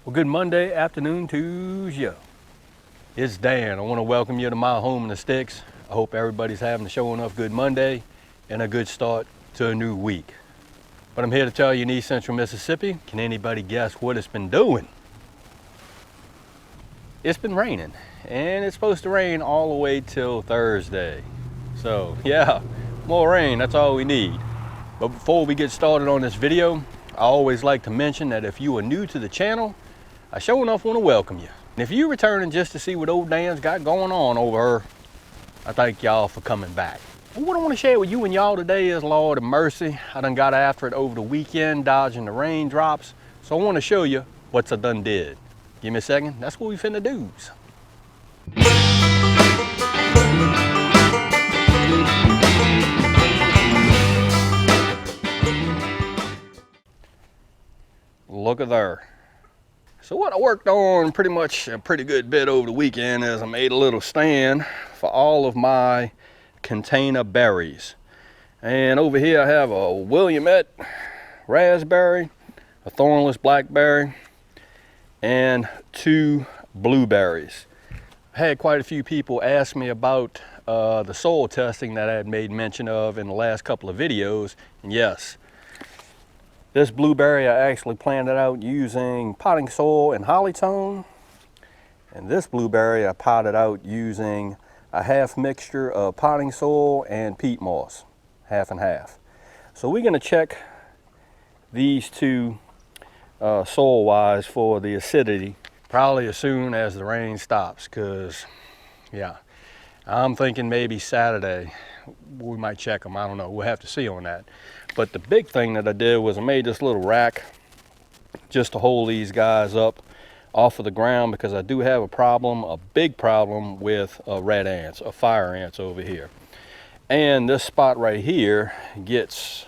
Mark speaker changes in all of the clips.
Speaker 1: Well, good Monday afternoon to you. It's Dan. I want to welcome you to my home in the sticks. I hope everybody's having a show enough good Monday and a good start to a new week. But I'm here to tell you in East Central Mississippi, can anybody guess what it's been doing? It's been raining, and it's supposed to rain all the way till Thursday. So yeah, more rain, that's all we need. But before we get started on this video, I always like to mention that if you are new to the channel, I sure enough want to welcome you. And if you're returning just to see what old Dan's got going on over here, I thank y'all for coming back. But what I want to share with you and y'all today is, Lord of mercy, I done got after it over the weekend, dodging the raindrops. So I want to show you what I done did. Give me a second, that's what we finna do's. Look at there. So what I worked on pretty much a pretty good bit over the weekend is I made a little stand for all of my container berries. And over here I have a Willamette raspberry, a thornless blackberry, and 2 blueberries. I had quite a few people ask me about the soil testing that I had made mention of in the last couple of videos. And yes, this blueberry I actually planted out using potting soil and hollytone. And this blueberry I potted out using a half mixture of potting soil and peat moss, half and half. So we're gonna check these two soil wise for the acidity probably as soon as the rain stops, because yeah, I'm thinking maybe Saturday we might check them. I don't know, we'll have to see on that. But the big thing that I did was I made this little rack just to hold these guys up off of the ground, because I do have a problem, a big problem with red ants, fire ants over here. And this spot right here gets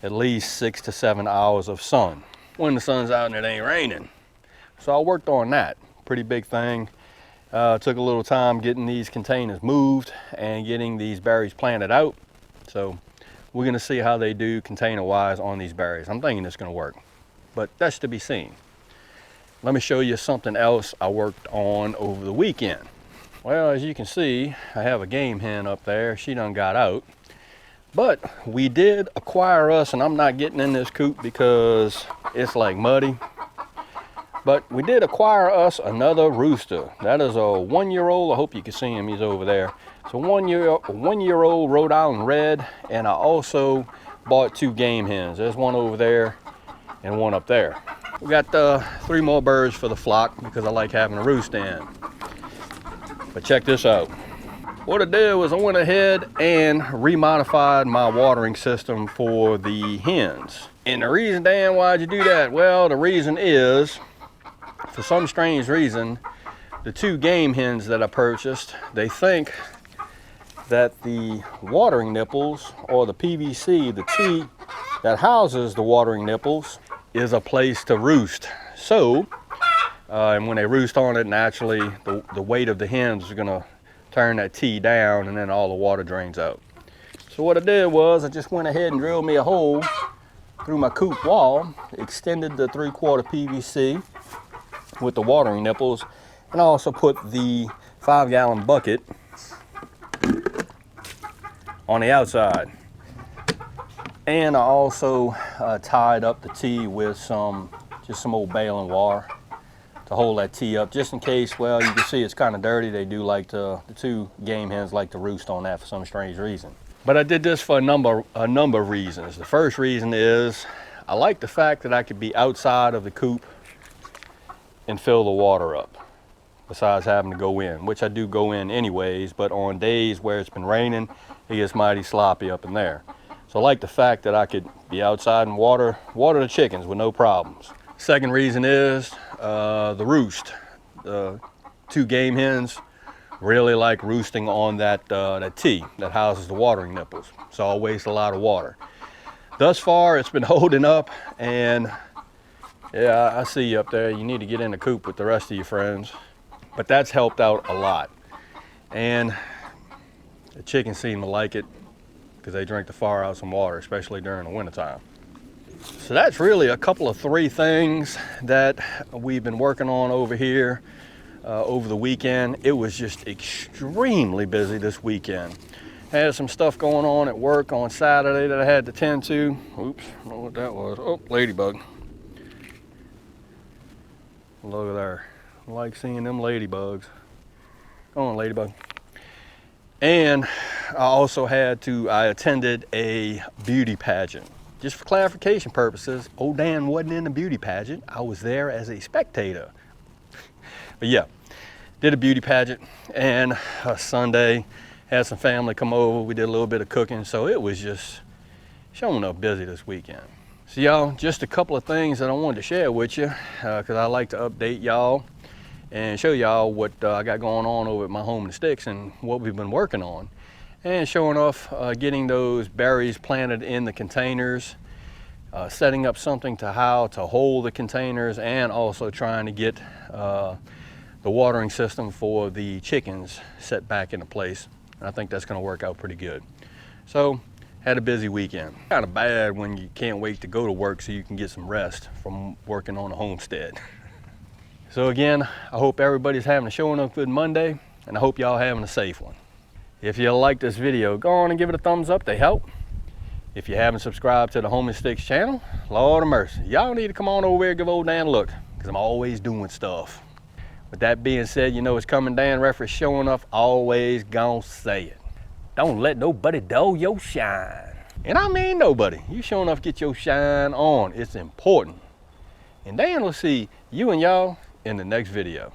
Speaker 1: at least 6 to 7 hours of sun when the sun's out and it ain't raining. So I worked on that, pretty big thing. Took a little time getting these containers moved and getting these berries planted out. So we're gonna see how they do container wise on these berries. I'm thinking it's gonna work, but that's to be seen. Let me show you something else I worked on over the weekend. Well, as you can see, I have a game hen up there. She done got out. But we did acquire us, and I'm not getting in this coop because it's like muddy, but we did acquire us another rooster. That is a 1-year-old. I hope you can see him, he's over there. It's a one-year-old Rhode Island Red, and I also bought 2 game hens. There's one over there and one up there. We got 3 more birds for the flock because I like having a roost in. But check this out. What I did was I went ahead and remodified my watering system for the hens. And the reason, Dan, why'd you do that? Well, the reason is, for some strange reason, the 2 game hens that I purchased, they think that the watering nipples, or the PVC, the T that houses the watering nipples, is a place to roost. So, and when they roost on it, naturally the weight of the hens is gonna turn that T down, and then all the water drains out. So what I did was I just went ahead and drilled me a hole through my coop wall, extended the 3/4 PVC with the watering nipples, and I also put the 5-gallon bucket on the outside. And I also tied up the T with just some old baling wire to hold that T up, just in case. Well, you can see it's kind of dirty. They do like to, the 2 game hens like to roost on that for some strange reason. But I did this for a number of reasons. The first reason is I like the fact that I could be outside of the coop and fill the water up, besides having to go in, which I do go in anyways, but on days where it's been raining, it gets mighty sloppy up in there. So I like the fact that I could be outside and water the chickens with no problems. Second reason is the roost. The 2 game hens really like roosting on that T that houses the watering nipples. So I'll waste a lot of water. Thus far, it's been holding up, and yeah, I see you up there. You need to get in the coop with the rest of your friends. But that's helped out a lot. And the chickens seem to like it because they drink the far out some water, especially during the wintertime. So that's really a couple of 3 things that we've been working on over here over the weekend. It was just extremely busy this weekend. Had some stuff going on at work on Saturday that I had to tend to. Oops, I don't know what that was. Oh, ladybug. Look at there. I like seeing them ladybugs. Go on, ladybug. And I attended a beauty pageant. Just for clarification purposes, old Dan wasn't in the beauty pageant. I was there as a spectator. But yeah, did a beauty pageant, and Sunday had some family come over. We did a little bit of cooking, so it was just showing up busy this weekend. So y'all, just a couple of things that I wanted to share with you, because I like to update y'all and show y'all what I got going on over at my home and sticks and what we've been working on. And showing off getting those berries planted in the containers, setting up something to how to hold the containers, and also trying to get the watering system for the chickens set back into place. And I think that's going to work out pretty good. So, had a busy weekend. Kind of bad when you can't wait to go to work so you can get some rest from working on a homestead. So again, I hope everybody's having a showing up good Monday, and I hope y'all having a safe one. If you like this video, go on and give it a thumbs up, they help. If you haven't subscribed to the Home and Sticks channel, Lord of mercy, y'all need to come on over here and give old Dan a look, because I'm always doing stuff. With that being said, you know it's coming, Dan reference showing up, always gonna say it. Don't let nobody dull your shine. And I mean nobody. You sure enough get your shine on. It's important. And Dan will see you and y'all in the next video.